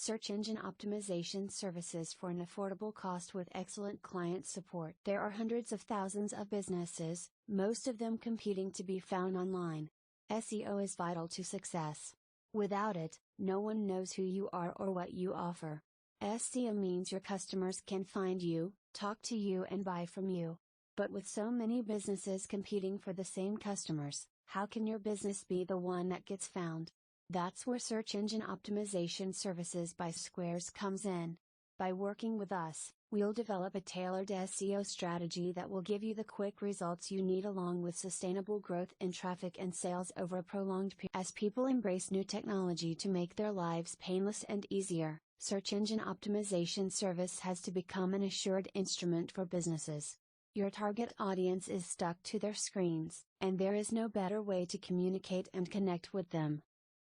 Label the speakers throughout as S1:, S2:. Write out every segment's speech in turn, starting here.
S1: search engine optimization services for an affordable cost with excellent client support. There are hundreds of thousands of businesses, most of them competing to be found online. SEO is vital to success. Without it, no one knows who you are or what you offer. SEO means your customers can find you, talk to you, and buy from you. But with so many businesses competing for the same customers, how can your business be the one that gets found? That's where Search Engine Optimization Services by Squares comes in. By working with us, we'll develop a tailored SEO strategy that will give you the quick results you need along with sustainable growth in traffic and sales over a prolonged period. As people embrace new technology to make their lives painless and easier, Search Engine Optimization Service has to become an assured instrument for businesses. Your target audience is stuck to their screens, and there is no better way to communicate and connect with them.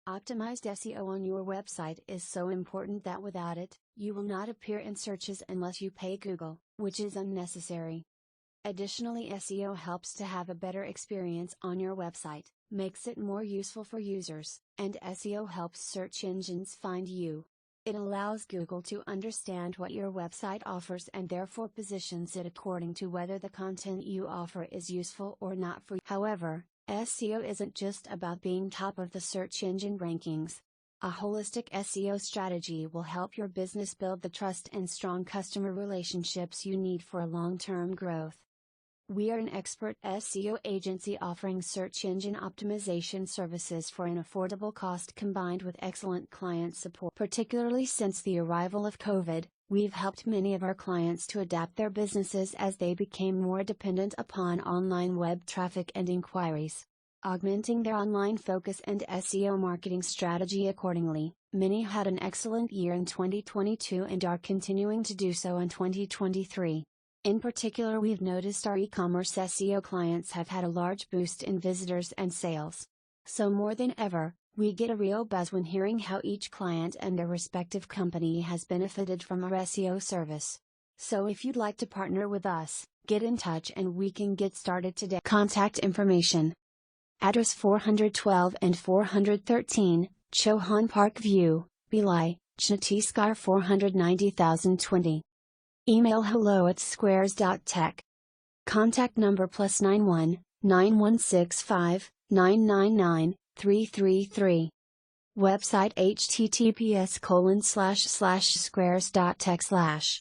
S1: Optimized SEO on your website is so important that without it, you will not appear in searches unless you pay Google, which is unnecessary. Additionally, SEO helps to have a better experience on your website, makes it more useful for users, and SEO helps search engines find you. It allows Google to understand what your website offers and therefore positions it according to whether the content you offer is useful or not for you. However, SEO isn't just about being top of the search engine rankings. A holistic SEO strategy will help your business build the trust and strong customer relationships you need for a long-term growth. We are an expert SEO agency offering search engine optimization services for an affordable cost combined with excellent client support. Particularly since the arrival of COVID, we've helped many of our clients to adapt their businesses as they became more dependent upon online web traffic and inquiries. Augmenting their online focus and SEO marketing strategy accordingly, many had an excellent year in 2022 and are continuing to do so in 2023. In particular, we've noticed our e-commerce SEO clients have had a large boost in visitors and sales. So more than ever, we get a real buzz when hearing how each client and their respective company has benefited from our SEO service. So if you'd like to partner with us, get in touch and we can get started today. Contact information. Address 412 and 413, Chauhan Park View, Bhilai, Chhattisgarh 490020. Email hello@squares.tech. Contact number +91 9165 999 333. Website https://squares.tech/